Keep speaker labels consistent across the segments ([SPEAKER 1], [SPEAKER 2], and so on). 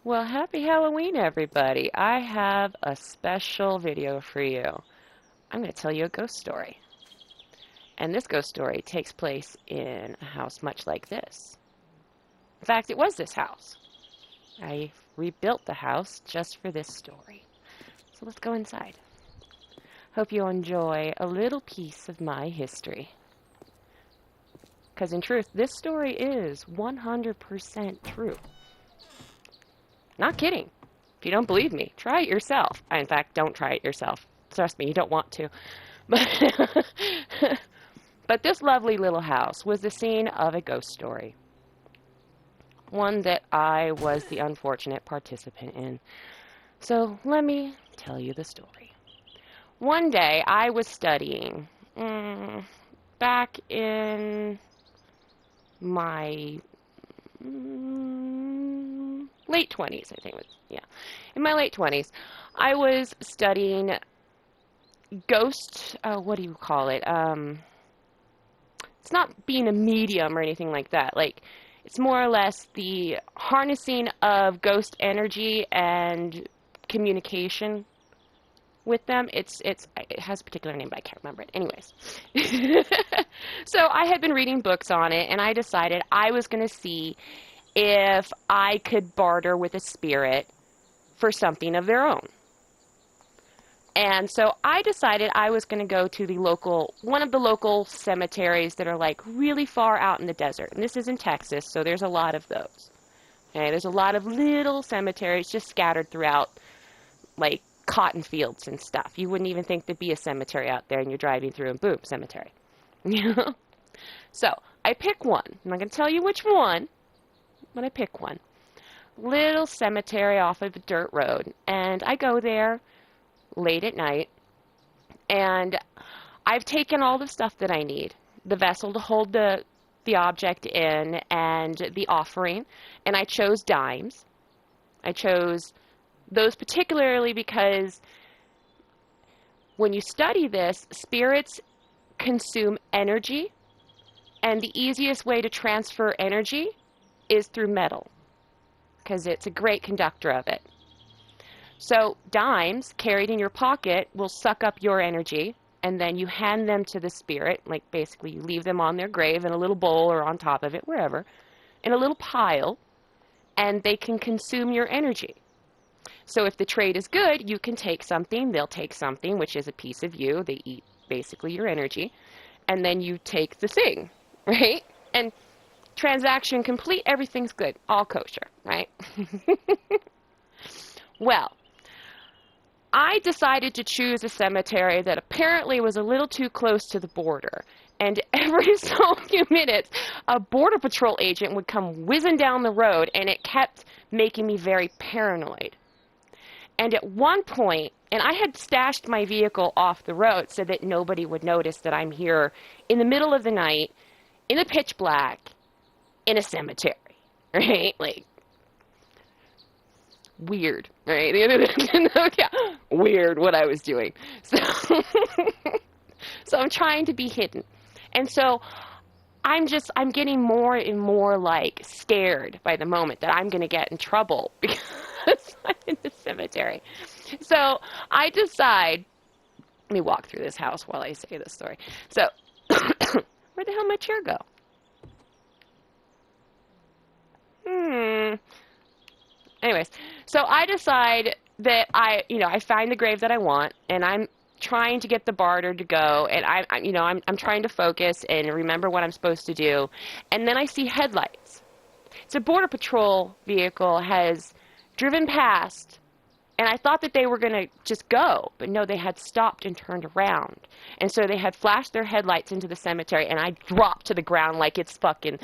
[SPEAKER 1] Well, happy Halloween, everybody. I have a special video for you. I'm going to tell you a ghost story. And this ghost story takes place in a house much like this. In fact, it was this house. I rebuilt the house just for this story. So let's go inside. Hope you'll enjoy a little piece of my history. Because in truth, this story is 100% true. Not kidding. If you don't believe me, try it yourself. In fact, don't try it yourself. Trust me, you don't want to. But this lovely little house was the scene of a ghost story. One that I was the unfortunate participant in. So let me tell you the story. One day I was studying back in my late 20s, I think. In my late 20s, I was studying ghost, what do you call it? It's not being a medium or anything like that. Like, it's more or less the harnessing of ghost energy and communication with them. It has a particular name, but I can't remember it. Anyways. So I had been reading books on it, and I decided I was going to see if I could barter with a spirit for something of their own. And so I decided I was going to go to one of the local cemeteries that are like really far out in the desert. And this is in Texas, so there's a lot of those. Okay, there's a lot of little cemeteries just scattered throughout, like cotton fields and stuff. You wouldn't even think there'd be a cemetery out there, and you're driving through and boom, cemetery. So I pick one. I'm not going to tell you which one, but I pick one. Little cemetery off of a dirt road. And I go there late at night, and I've taken all the stuff that I need. The vessel to hold the object in and the offering, and I chose dimes. I chose those particularly because when you study this, spirits consume energy, and the easiest way to transfer energy is through metal, because it's a great conductor of it. So dimes carried in your pocket will suck up your energy, and then you hand them to the spirit, like basically you leave them on their grave in a little bowl or on top of it, wherever, in a little pile, and they can consume your energy. So if the trade is good, you can take something, they'll take something, which is a piece of you. They eat basically your energy, and then you take the thing, right? And transaction complete, everything's good, all kosher, right? Well, I decided to choose a cemetery that apparently was a little too close to the border. And every so few minutes, a Border Patrol agent would come whizzing down the road, and it kept making me very paranoid. And at one point, and I had stashed my vehicle off the road so that nobody would notice that I'm here in the middle of the night, in the pitch black, in a cemetery, right? Like, weird, right? Yeah, weird what I was doing. So I'm trying to be hidden. And so I'm getting more and more like scared by the moment that I'm going to get in trouble because I'm in the cemetery. So I decide, let me walk through this house while I say this story. So where the hell did my chair go? Anyways, so I decide that I find the grave that I want, and I'm trying to get the barter to go, and I'm trying to focus and remember what I'm supposed to do, and then I see headlights. So a Border Patrol vehicle has driven past, and I thought that they were going to just go, but no, they had stopped and turned around. And so they had flashed their headlights into the cemetery, and I dropped to the ground like it's fucking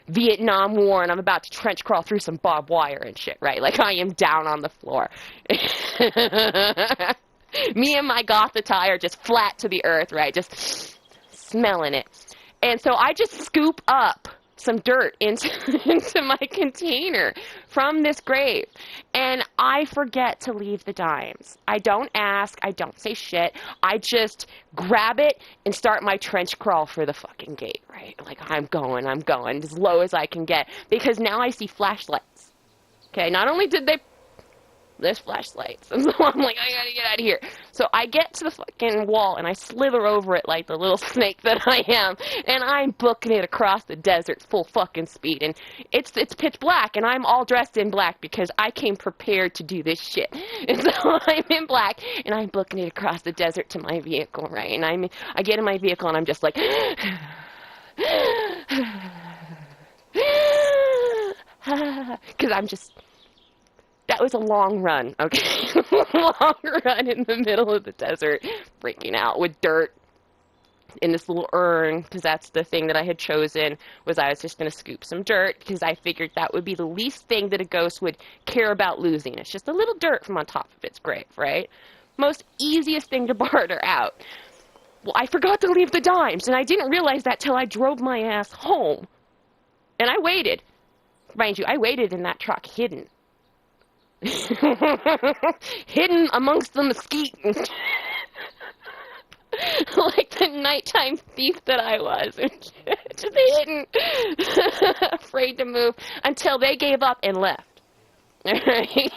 [SPEAKER 1] Vietnam War, and I'm about to trench crawl through some barbed wire and shit, right? Like, I am down on the floor. Me and my goth attire just flat to the earth, right? Just smelling it. And so I just scoop up some dirt into my container from this grave. And I forget to leave the dimes. I don't ask. I don't say shit. I just grab it and start my trench crawl for the fucking gate, right? Like, I'm going as low as I can get. Because now I see flashlights. Okay, not only did they There's flashlights. And so I'm like, I gotta get out of here. So I get to the fucking wall, and I slither over it like the little snake that I am, and I'm booking it across the desert full fucking speed. And it's pitch black, and I'm all dressed in black because I came prepared to do this shit. And so I'm in black, and I'm booking it across the desert to my vehicle, right? And I get in my vehicle, and I'm just like, because I'm just... That was a long run, okay? Long run in the middle of the desert, freaking out with dirt in this little urn, because that's the thing that I had chosen, was I was just going to scoop some dirt, because I figured that would be the least thing that a ghost would care about losing. It's just a little dirt from on top of its grave, right? Most easiest thing to barter out. Well, I forgot to leave the dimes, and I didn't realize that till I drove my ass home. And I waited. Mind you, I waited in that truck, hidden. Hidden amongst the mesquite. Like the nighttime thief that I was. Just hidden. Afraid to move until they gave up and left. Alright?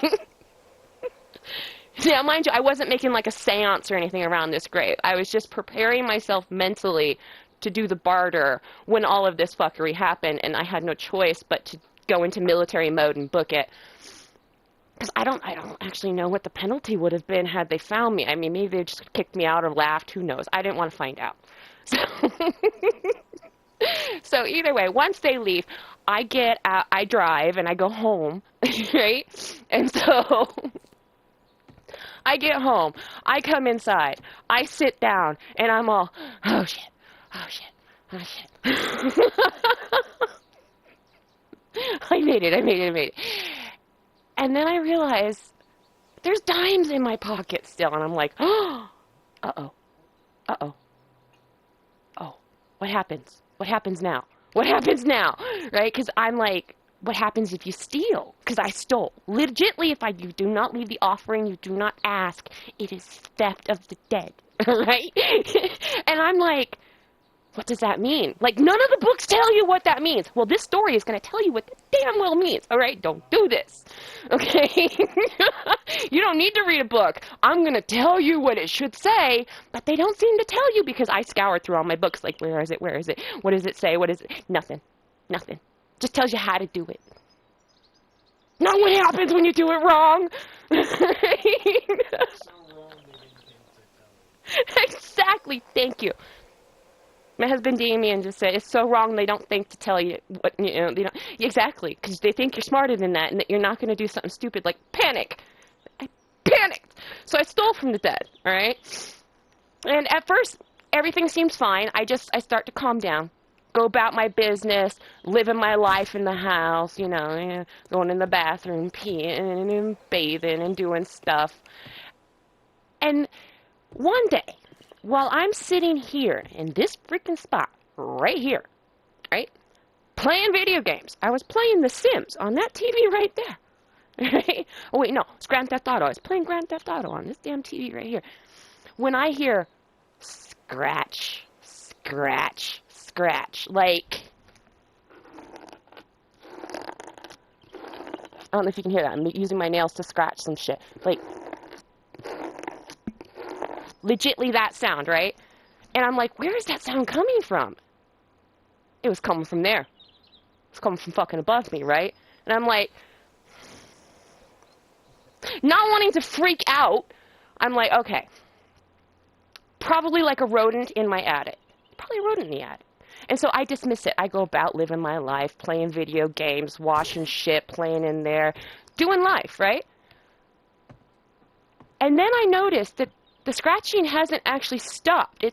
[SPEAKER 1] Now, mind you, I wasn't making like a seance or anything around this grave. I was just preparing myself mentally to do the barter when all of this fuckery happened, and I had no choice but to go into military mode and book it. Because I don't actually know what the penalty would have been had they found me. I mean, maybe they just kicked me out or laughed. Who knows? I didn't want to find out. So either way, once they leave, I get out, I drive, and I go home, right? And so I get home. I come inside. I sit down, and I'm all, oh, shit, oh, shit, oh, shit. I made it. And then I realize there's dimes in my pocket still. And I'm like, oh, uh-oh. Oh, what happens? What happens now? Right? Because I'm like, what happens if you steal? Because I stole. Legitly, if you do not leave the offering, you do not ask, it is theft of the dead. Right? And I'm like, what does that mean? Like, none of the books tell you what that means. Well, this story is going to tell you what that damn well means. All right? Don't do this. Okay? You don't need to read a book. I'm going to tell you what it should say, but they don't seem to tell you because I scoured through all my books. Like, where is it? What does it say? What is it? Nothing. Just tells you how to do it. Not what happens when you do it wrong. Exactly. Thank you. My husband Damien just said, it's so wrong they don't think to tell you what, exactly, because they think you're smarter than that and that you're not going to do something stupid like panic. I panicked. So I stole from the dead, all right? And at first, everything seems fine. I start to calm down, go about my business, living my life in the house, going in the bathroom, peeing and bathing and doing stuff. And one day, while I'm sitting here in this freaking spot, right here, right, playing video games. I was playing The Sims on that TV right there. Right? Oh, wait, no, it's Grand Theft Auto. I was playing Grand Theft Auto on this damn TV right here. When I hear scratch, like, I don't know if you can hear that. I'm using my nails to scratch some shit. Like, legitly that sound, right? And I'm like, where is that sound coming from? It was coming from there. It's coming from fucking above me, right? And I'm like, not wanting to freak out, I'm like, okay, probably like a rodent in my attic. Probably a rodent in the attic. And so I dismiss it. I go about living my life, playing video games, washing shit, playing in there, doing life, right? And then I noticed that the scratching hasn't actually stopped.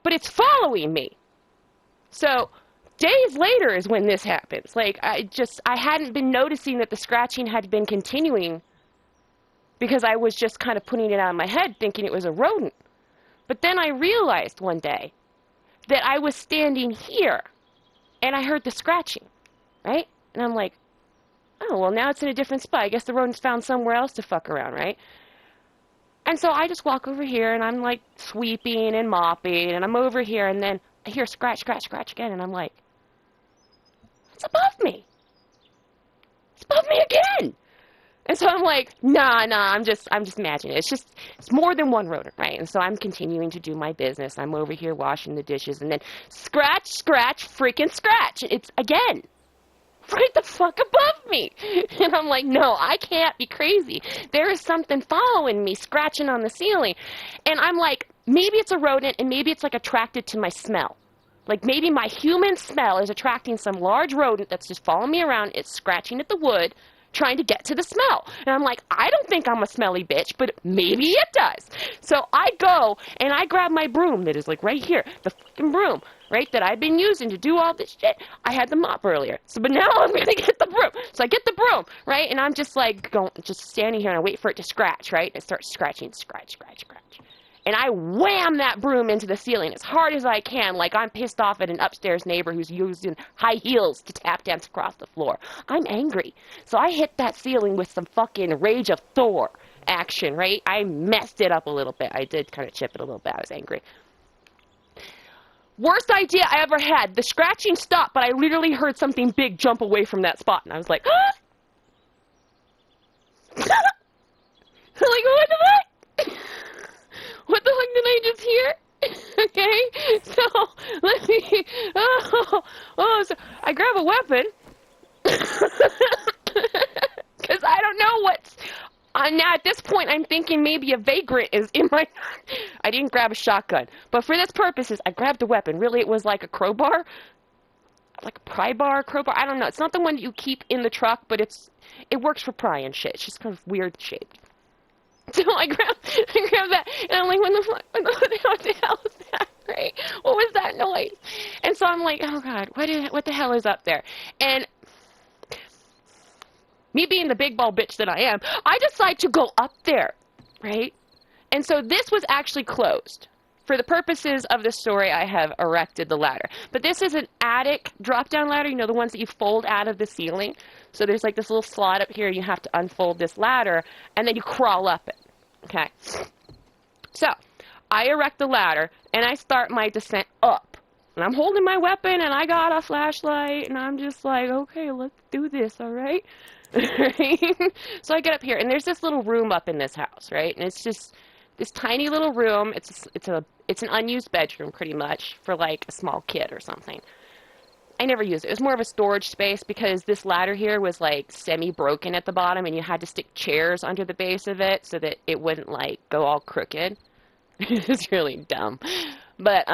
[SPEAKER 1] But it's following me. So days later is when this happens. Like, I hadn't been noticing that the scratching had been continuing because I was just kind of putting it out of my head thinking it was a rodent. But then I realized one day that I was standing here and I heard the scratching, right? And I'm like, oh, well, now it's in a different spot. I guess the rodent's found somewhere else to fuck around, right? And so I just walk over here, and I'm, like, sweeping and mopping, and I'm over here, and then I hear scratch again, and I'm like, it's above me. It's above me again. And so I'm like, nah, I'm just imagining it. It's more than one rodent, right? And so I'm continuing to do my business. I'm over here washing the dishes, and then scratch, scratch, freaking scratch. It's again right the fuck above me. And I'm like, no, I can't be crazy. There is something following me, scratching on the ceiling. And I'm like, maybe it's a rodent, and maybe it's like attracted to my smell. Like maybe my human smell is attracting some large rodent that's just following me around. It's scratching at the wood, trying to get to the smell. And I'm like, I don't think I'm a smelly bitch, but maybe it does. So I go and I grab my broom that is like right here, the fucking broom, right, that I've been using to do all this shit. I had the mop earlier. But now I'm going to get the broom. So I get the broom, right, and I'm just like just standing here and I wait for it to scratch, right, and it starts scratching, scratch, scratch, scratch. And I wham that broom into the ceiling as hard as I can, like I'm pissed off at an upstairs neighbor who's using high heels to tap dance across the floor. I'm angry. So I hit that ceiling with some fucking Rage of Thor action, right? I messed it up a little bit. I did kind of chip it a little bit. I was angry. Worst idea I ever had. The scratching stopped, but I literally heard something big jump away from that spot. And I was like, ah! I'm like, what the fuck? What the fuck did I just hear? Okay, so let me, so I grab a weapon, because I don't know what's, now at this point I'm thinking maybe a vagrant is in my, I didn't grab a shotgun, but for this purposes, I grabbed a weapon. Really, it was like a crowbar, like a pry bar, crowbar, I don't know. It's not the one that you keep in the truck, but it works for prying shit. It's just kind of weird shaped. So I grabbed that, and I'm like, what the hell is that, right? What was that noise? And so I'm like, oh God, what the hell is up there? And me being the big ball bitch that I am, I decide to go up there, right? And so this was actually closed. For the purposes of the story, I have erected the ladder. But this is an attic drop-down ladder, you know, the ones that you fold out of the ceiling. So there's like this little slot up here, you have to unfold this ladder, and then you crawl up it, okay? So, I erect the ladder, and I start my descent up. And I'm holding my weapon, and I got a flashlight, and I'm just like, okay, let's do this, all right? So I get up here, and there's this little room up in this house, right? And it's just this tiny little room. It's an unused bedroom, pretty much, for like a small kid or something. I never used it. It was more of a storage space because this ladder here was like semi-broken at the bottom, and you had to stick chairs under the base of it so that it wouldn't like go all crooked. It's really dumb. But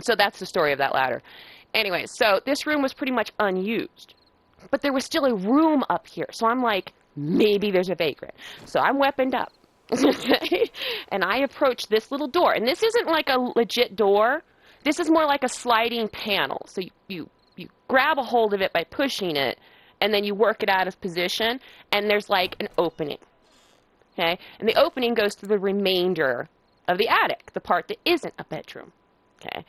[SPEAKER 1] so that's the story of that ladder. Anyway, so this room was pretty much unused, but there was still a room up here. So I'm like, maybe there's a vagrant. So I'm weaponed up. And I approach this little door, and this isn't like a legit door. This is more like a sliding panel. So you grab a hold of it by pushing it, and then you work it out of position, and there's like an opening. Okay? And the opening goes to the remainder of the attic, the part that isn't a bedroom. Okay?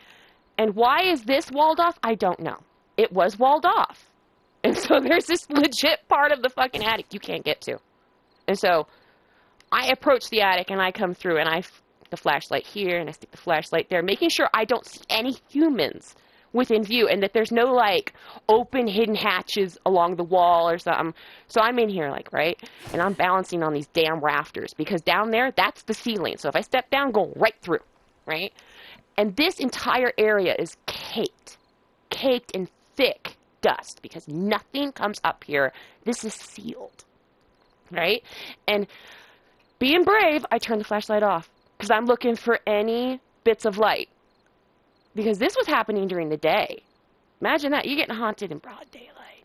[SPEAKER 1] And why is this walled off? I don't know. It was walled off. And so there's this legit part of the fucking attic you can't get to. And so I approach the attic, and I come through, and I the flashlight here, and I stick the flashlight there, making sure I don't see any humans within view, and that there's no, like, open hidden hatches along the wall or something. So I'm in here, like, right? And I'm balancing on these damn rafters, because down there, that's the ceiling. So if I step down, go right through, right? And this entire area is caked in thick dust, because nothing comes up here. This is sealed, right? And being brave, I turn the flashlight off, because I'm looking for any bits of light. Because this was happening during the day. Imagine that. You're getting haunted in broad daylight.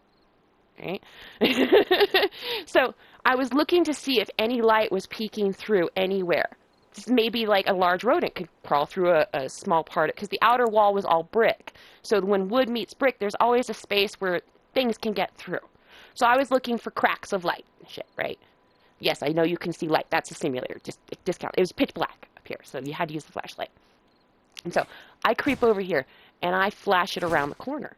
[SPEAKER 1] Right? So I was looking to see if any light was peeking through anywhere. Maybe like a large rodent could crawl through a small part. Because the outer wall was all brick. So when wood meets brick, there's always a space where things can get through. So I was looking for cracks of light and shit, right? Yes, I know you can see light. That's a simulator. Just discount. It was pitch black up here, so you had to use the flashlight. And so I creep over here, and I flash it around the corner,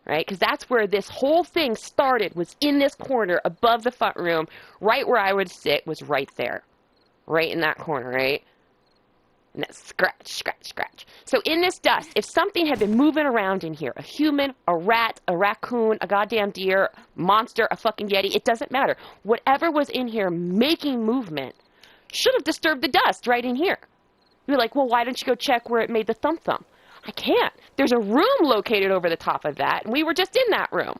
[SPEAKER 1] right? Because that's where this whole thing started, was in this corner above the front room. Right where I would sit was right there, right in that corner, right? And that scratch, scratch, scratch. So in this dust, if something had been moving around in here, a human, a rat, a raccoon, a goddamn deer, monster, a fucking yeti, it doesn't matter. Whatever was in here making movement should have disturbed the dust right in here. You're like, well, why don't you go check where it made the thump thump? I can't. There's a room located over the top of that, and we were just in that room.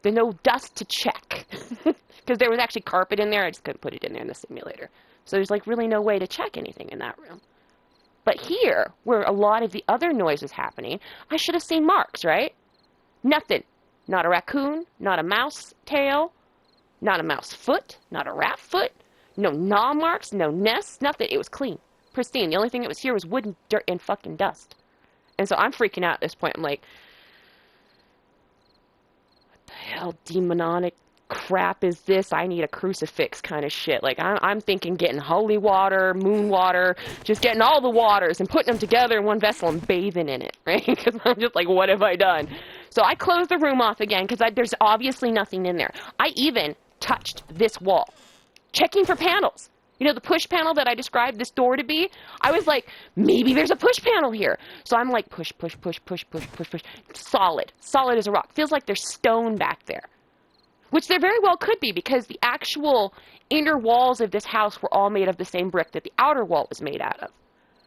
[SPEAKER 1] There's no dust to check. Because there was actually carpet in there. I just couldn't put it in there in the simulator. So there's like really no way to check anything in that room. But here, where a lot of the other noise was happening, I should have seen marks, right? Nothing. Not a raccoon, not a mouse tail, not a mouse foot, not a rat foot, no gnaw marks, no nests, nothing. It was clean, pristine. The only thing that was here was wood and dirt and fucking dust. And so I'm freaking out at this point. I'm like, what the hell demonic crap is this? I need a crucifix kind of shit. Like, I'm thinking getting holy water, moon water, just getting all the waters and putting them together in one vessel and bathing in it, right? Because I'm just like, what have I done? So I closed the room off again because there's obviously nothing in there. I even touched this wall, checking for panels. You know, the push panel that I described this door to be? I was like, maybe there's a push panel here. So I'm like, push, push, push, push, push, push, push. Solid. Solid as a rock. Feels like there's stone back there. Which there very well could be, because the actual inner walls of this house were all made of the same brick that the outer wall was made out of.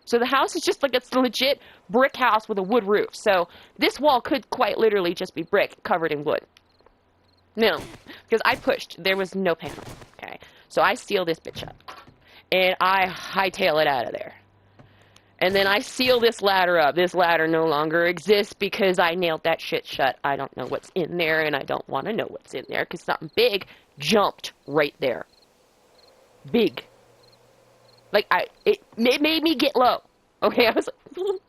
[SPEAKER 1] So the house is just like a legit brick house with a wood roof. So this wall could quite literally just be brick covered in wood. No, because I pushed. There was no panel. Okay, so I seal this bitch up. And I hightail it out of there. And then I seal this ladder up. This ladder no longer exists because I nailed that shit shut. I don't know what's in there, and I don't want to know what's in there because something big jumped right there. Big. Like, it made me get low. Okay, I was like,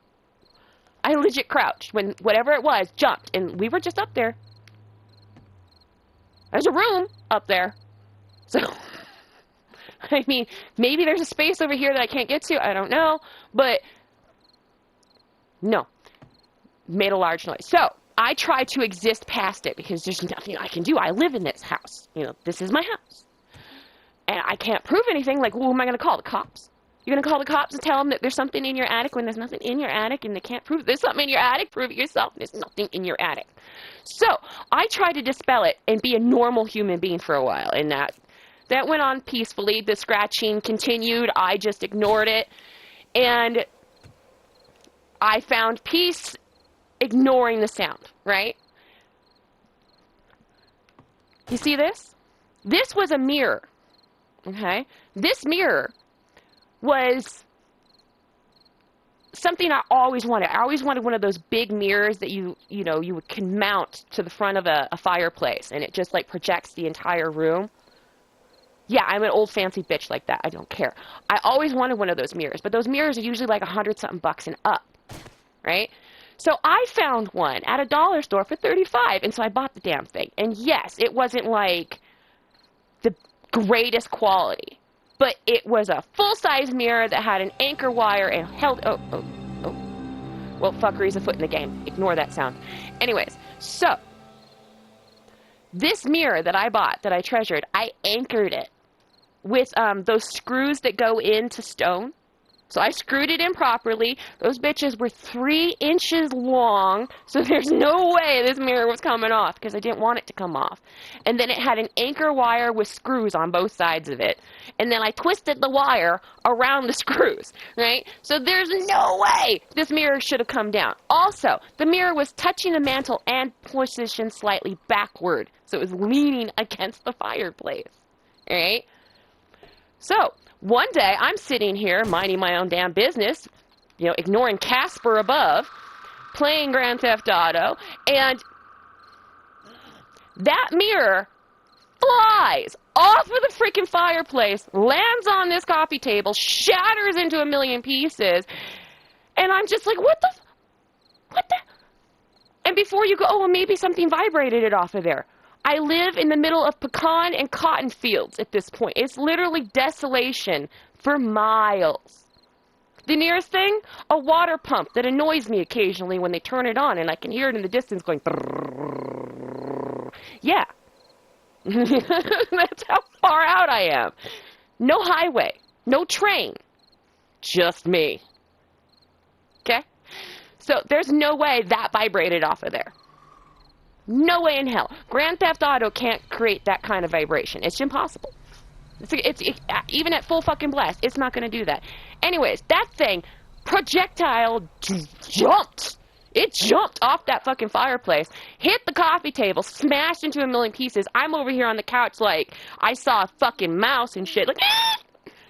[SPEAKER 1] I legit crouched when whatever it was jumped, and we were just up there. There's a room up there. So, I mean, maybe there's a space over here that I can't get to. I don't know. But, no. Made a large noise. So, I try to exist past it because there's nothing I can do. I live in this house. You know, this is my house. And I can't prove anything. Like, who am I going to call? The cops? You're going to call the cops and tell them that there's something in your attic when there's nothing in your attic and they can't prove it? There's something in your attic? Prove it yourself. There's nothing in your attic. So, I tried to dispel it and be a normal human being for a while. And that went on peacefully. The scratching continued. I just ignored it. And I found peace ignoring the sound, right? You see this? This was a mirror. Okay? This mirror was something I always wanted. I always wanted one of those big mirrors that you can mount to the front of a fireplace, and it just like projects the entire room. Yeah, I'm an old fancy bitch like that. I don't care. I always wanted one of those mirrors, but those mirrors are usually like $100-something and up, right? So I found one at a dollar store for $35, and so I bought the damn thing. And yes, it wasn't like the greatest quality, but it was a full-size mirror that had an anchor wire and held... Oh. Well, fuckery's a foot in the game. Ignore that sound. Anyways, so this mirror that I bought, that I treasured, I anchored it with those screws that go into stone. So I screwed it in properly. Those bitches were 3 inches long, so there's no way this mirror was coming off because I didn't want it to come off. And then it had an anchor wire with screws on both sides of it. And then I twisted the wire around the screws, right? So there's no way this mirror should have come down. Also, the mirror was touching the mantle and positioned slightly backward, so it was leaning against the fireplace, right? So, one day, I'm sitting here, minding my own damn business, ignoring Casper above, playing Grand Theft Auto, and that mirror flies off of the freaking fireplace, lands on this coffee table, shatters into a million pieces, and I'm just like, what the? And before you go, oh, well, maybe something vibrated it off of there. I live in the middle of pecan and cotton fields at this point. It's literally desolation for miles. The nearest thing? A water pump that annoys me occasionally when they turn it on, and I can hear it in the distance going... Yeah. That's how far out I am. No highway. No train. Just me. Okay? So there's no way that vibrated off of there. No way in hell. Grand Theft Auto can't create that kind of vibration. It's impossible. Even at full fucking blast, it's not going to do that. Anyways, that thing, projectile jumped. It jumped off that fucking fireplace, hit the coffee table, smashed into a million pieces. I'm over here on the couch like I saw a fucking mouse and shit. Like,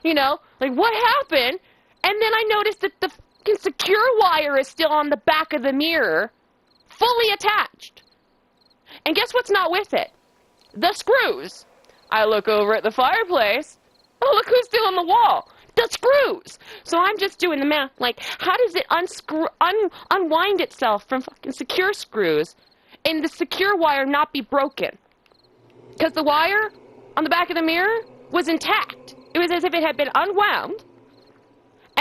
[SPEAKER 1] you know, like what happened? And then I noticed that the fucking secure wire is still on the back of the mirror, fully attached. And guess what's not with it? The screws. I look over at the fireplace. Oh, look who's still on the wall. The screws. So I'm just doing the math. Like, how does it unwind itself from fucking secure screws and the secure wire not be broken? Because the wire on the back of the mirror was intact. It was as if it had been unwound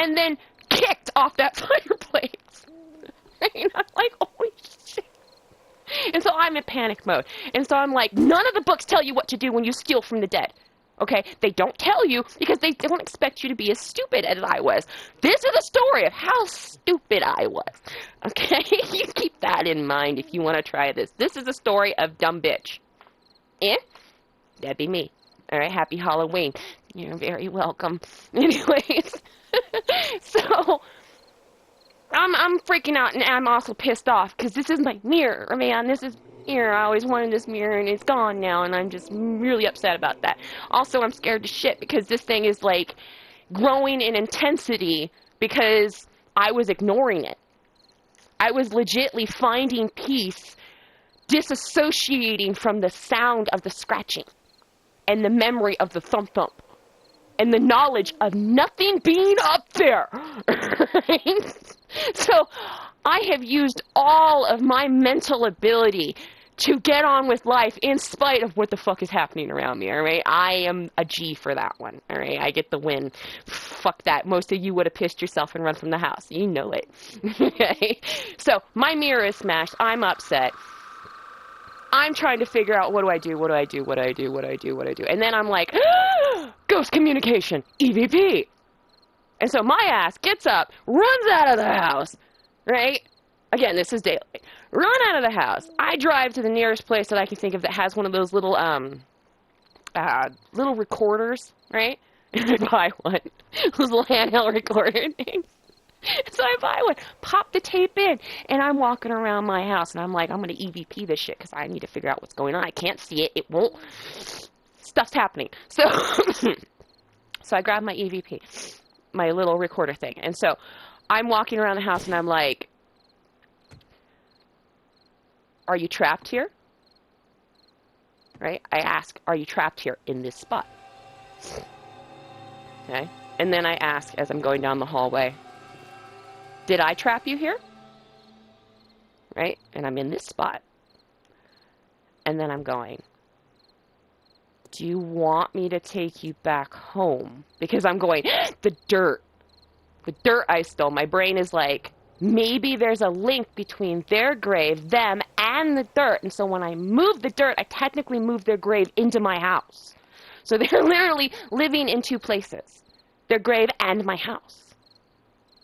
[SPEAKER 1] and then kicked off that fireplace. And I'm like, holy shit. And so I'm in panic mode. And so I'm like, none of the books tell you what to do when you steal from the dead. Okay? They don't tell you because they don't expect you to be as stupid as I was. This is a story of how stupid I was. Okay? You keep that in mind if you want to try this. This is a story of dumb bitch. That'd be me. All right? Happy Halloween. You're very welcome. Anyways. So I'm freaking out, and I'm also pissed off because this is my mirror, man. This is mirror. I always wanted this mirror, and it's gone now, and I'm just really upset about that. Also, I'm scared to shit because this thing is like growing in intensity because I was ignoring it. I was legitly finding peace, disassociating from the sound of the scratching and the memory of the thump thump and the knowledge of nothing being up there. So I have used all of my mental ability to get on with life in spite of what the fuck is happening around me, all right? I am a G for that one, all right? I get the win. Fuck that. Most of you would have pissed yourself and run from the house. You know it. Okay? So my mirror is smashed. I'm upset. I'm trying to figure out what do I do. And then I'm like, ghost communication, EVP. And so my ass gets up, runs out of the house, right? Again, this is daylight. Run out of the house. I drive to the nearest place that I can think of that has one of those little recorders, right? And I buy one. Those little handheld recorder things. So I buy one, pop the tape in, and I'm walking around my house, and I'm like, I'm going to EVP this shit because I need to figure out what's going on. I can't see it. It won't. Stuff's happening. So, so I grab my EVP, my little recorder thing, and so I'm walking around the house, and I'm like, are you trapped here? Right? I ask, are you trapped here in this spot? Okay? And then I ask as I'm going down the hallway, did I trap you here? Right? And I'm in this spot. And then I'm going, do you want me to take you back home? Because I'm going, the dirt I stole. My brain is like, maybe there's a link between their grave, them, and the dirt. And so when I move the dirt, I technically move their grave into my house. So they're literally living in two places, their grave and my house.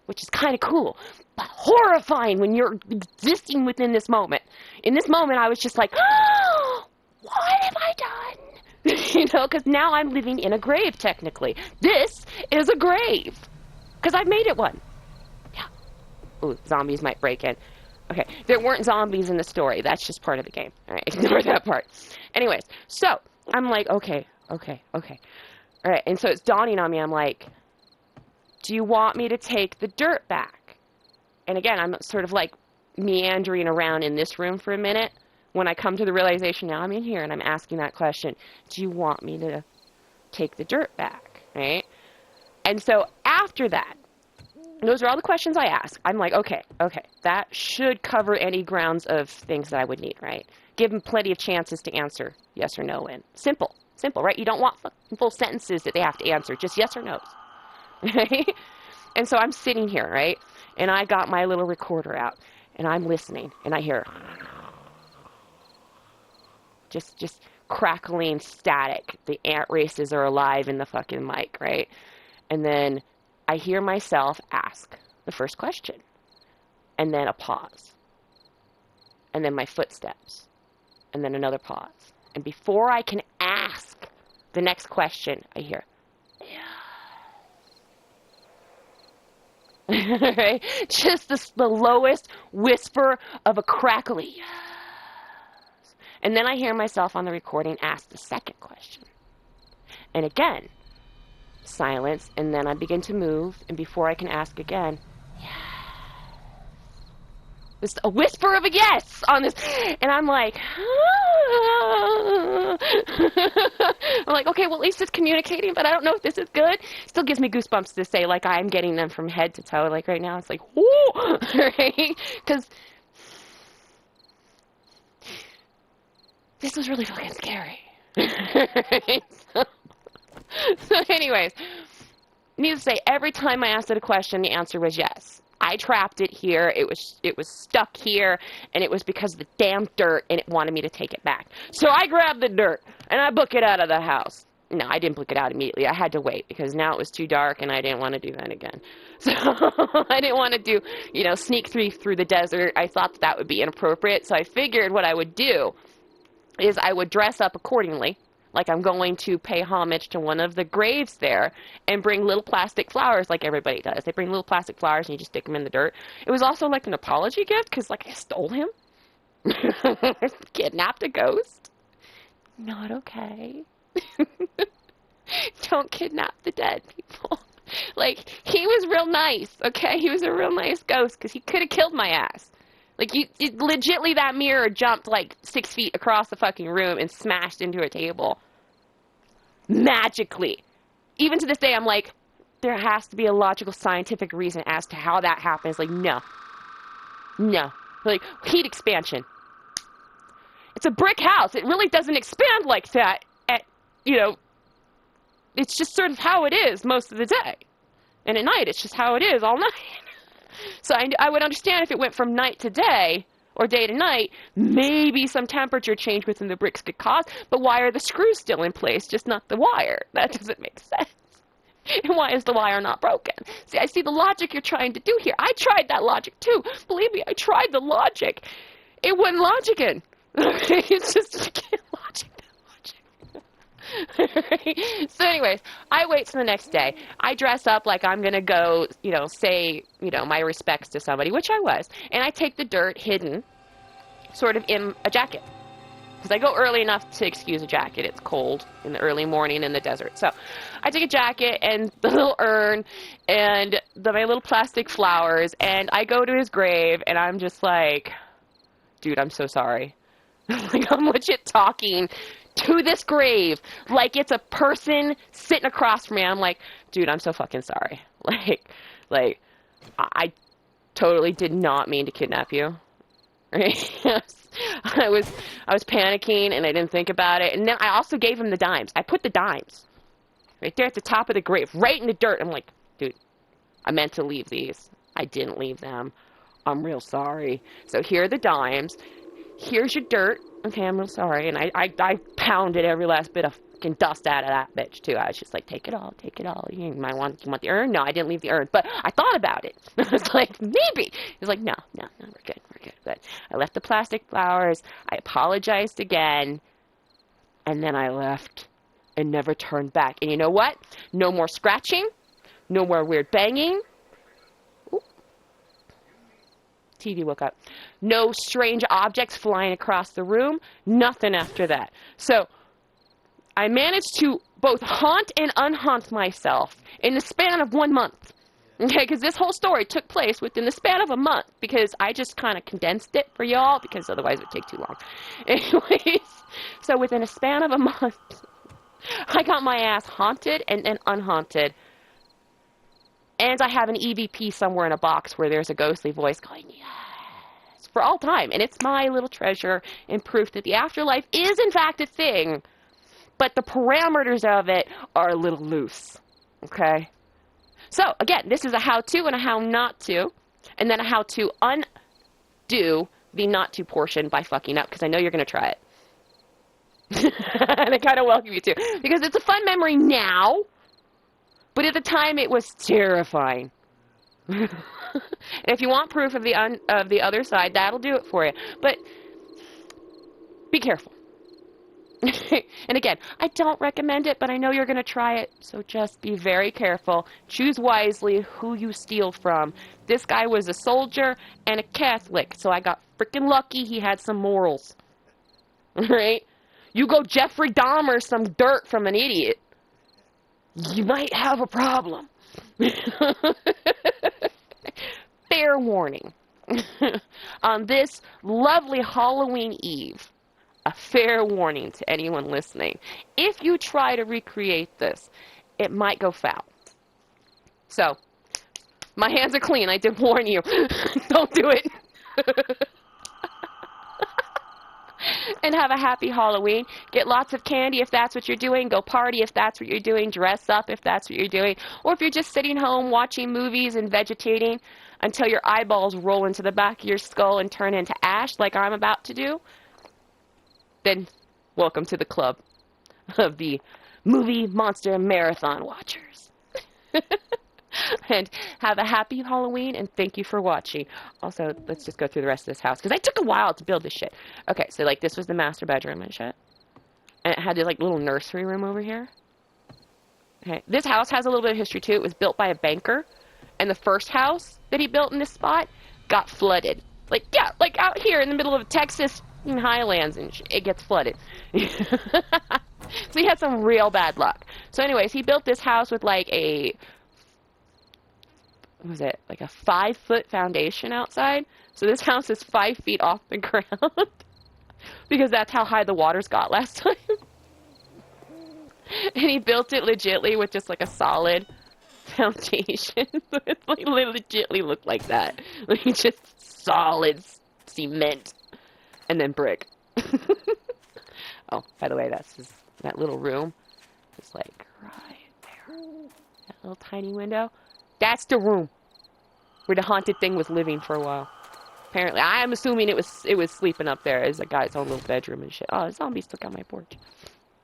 [SPEAKER 1] Which is kind of cool, but horrifying when you're existing within this moment. In this moment, I was just like, oh, what have I done? You know, because now I'm living in a grave, technically. This is a grave, because I've made it one. Yeah. Ooh, zombies might break in. Okay, there weren't zombies in the story. That's just part of the game. All right, ignore that part. Anyways, so I'm like, okay. All right, and so it's dawning on me. I'm like, do you want me to take the dirt back? And again, I'm sort of like meandering around in this room for a minute. When I come to the realization, now I'm in here and I'm asking that question, do you want me to take the dirt back, right? And so after that, those are all the questions I ask. I'm like, okay, that should cover any grounds of things that I would need, right? Give them plenty of chances to answer yes or no. And simple, right? You don't want full sentences that they have to answer, just yes or no's. Right? And so I'm sitting here, right? And I got my little recorder out, and I'm listening, and I hear just crackling static. The ant races are alive in the fucking mic, right? And then I hear myself ask the first question, and then a pause, and then my footsteps, and then another pause. And before I can ask the next question, I hear, yeah. Right? Just the lowest whisper of a crackly yes. And then I hear myself on the recording ask the second question. And again, silence, and then I begin to move, and before I can ask again, yes. Just a whisper of a yes on this, and I'm like, ah. I'm like, okay, well, at least it's communicating, but I don't know if this is good. Still gives me goosebumps to say, like, I'm getting them from head to toe. Like, right now, it's like, whoo, right? Because this was really fucking scary. So anyways, needless to say, every time I asked it a question, the answer was yes. I trapped it here. It was stuck here, and it was because of the damn dirt, and it wanted me to take it back. So I grabbed the dirt, and I book it out of the house. No, I didn't book it out immediately. I had to wait, because now it was too dark, and I didn't want to do that again. So I didn't want to do, sneak through the desert. I thought that would be inappropriate, so I figured what I would do is I would dress up accordingly, like I'm going to pay homage to one of the graves there, and bring little plastic flowers like everybody does. They bring little plastic flowers and you just stick them in the dirt. It was also like an apology gift because, like, I stole him. Kidnapped a ghost. Not okay. Don't kidnap the dead, people. Like, he was real nice, okay? He was a real nice ghost because he could have killed my ass. Like, legitly, that mirror jumped, like, 6 feet across the fucking room and smashed into a table. Magically. Even to this day, I'm like, there has to be a logical, scientific reason as to how that happens. Like, no. No. Like, heat expansion. It's a brick house. It really doesn't expand like that it's just sort of how it is most of the day. And at night, it's just how it is all night. So I would understand if it went from night to day, or day to night, maybe some temperature change within the bricks could cause, but why are the screws still in place, just not the wire? That doesn't make sense. And why is the wire not broken? See, I see the logic you're trying to do here. I tried that logic too. Believe me, I tried the logic. It wasn't logicking. It's just, you can't logic that logic. So anyways, I wait till the next day. I dress up like I'm going to go, say, my respects to somebody, which I was. And I take the dirt hidden sort of in a jacket. Because I go early enough to excuse a jacket. It's cold in the early morning in the desert. So I take a jacket and the little urn and my little plastic flowers. And I go to his grave and I'm just like, dude, I'm so sorry. Like, I'm legit talking to this grave like it's a person sitting across from me. I'm like, dude, I'm so fucking sorry. Like, I totally did not mean to kidnap you. Right? I was panicking and I didn't think about it. And then I also gave him the dimes. I put the dimes right there at the top of the grave, right in the dirt. I'm like, dude, I meant to leave these. I didn't leave them. I'm real sorry. So here are the dimes. Here's your dirt. Okay, I'm real sorry. And I pounded every last bit of fucking dust out of that bitch, too. I was just like, take it all, take it all. You want the urn? No, I didn't leave the urn. But I thought about it. I was like, maybe. He was like, no, we're good, But I left the plastic flowers. I apologized again. And then I left and never turned back. And you know what? No more scratching. No more weird banging. TV woke up. No strange objects flying across the room. Nothing after that. So I managed to both haunt and unhaunt myself in the span of 1 month. Okay, because this whole story took place within the span of a month because I just kind of condensed it for y'all because otherwise it would take too long. Anyways, so within a span of a month, I got my ass haunted and then unhaunted. And I have an EVP somewhere in a box where there's a ghostly voice going, yes, for all time. And it's my little treasure and proof that the afterlife is, in fact, a thing. But the parameters of it are a little loose. Okay? So, again, this is a how-to and a how not to. And then a how to undo the not to portion by fucking up. Because I know you're going to try it. And I kind of welcome you to. Because it's a fun memory now. But at the time, it was terrifying. And if you want proof of the other side, that'll do it for you. But be careful. And again, I don't recommend it, but I know you're going to try it, so just be very careful. Choose wisely who you steal from. This guy was a soldier and a Catholic, so I got freaking lucky he had some morals. Right? You go Jeffrey Dahmer some dirt from an idiot, you might have a problem. Fair warning. On this lovely Halloween Eve, a fair warning to anyone listening. If you try to recreate this, it might go foul. So, my hands are clean. I did warn you. Don't do it. And have a happy Halloween. Get lots of candy if that's what you're doing. Go party if that's what you're doing. Dress up if that's what you're doing. Or if you're just sitting home watching movies and vegetating until your eyeballs roll into the back of your skull and turn into ash like I'm about to do, then welcome to the club of the movie monster marathon watchers. And have a happy Halloween, and thank you for watching. Also, let's just go through the rest of this house, because I took a while to build this shit. Okay, so, like, this was the master bedroom and shit. And it had this, like, little nursery room over here. Okay, this house has a little bit of history, too. It was built by a banker, and the first house that he built in this spot got flooded. Like, yeah, like out here in the middle of Texas highlands, and it gets flooded. So he had some real bad luck. So anyways, he built this house with, like, what was it, like a 5-foot foundation outside. So this house is 5 feet off the ground because that's how high the waters got last time. And he built it legitly with just like a solid foundation. It like legitly looked like that. Like just solid cement and then brick. Oh, by the way, that little room is like right there. That little tiny window. That's the room where the haunted thing was living for a while. Apparently, I'm assuming it was sleeping up there as a guy's own little bedroom and shit. Oh, a zombie stuck on my porch.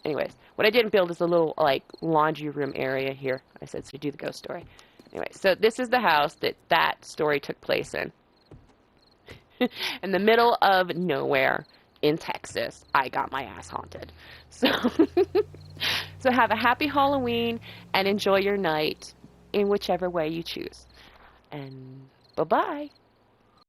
[SPEAKER 1] Anyways, what I didn't build is a little like laundry room area here. I said to do the ghost story. Anyway, so this is the house that story took place in. In the middle of nowhere in Texas, I got my ass haunted. So, so have a happy Halloween and enjoy your night in whichever way you choose. And bye-bye.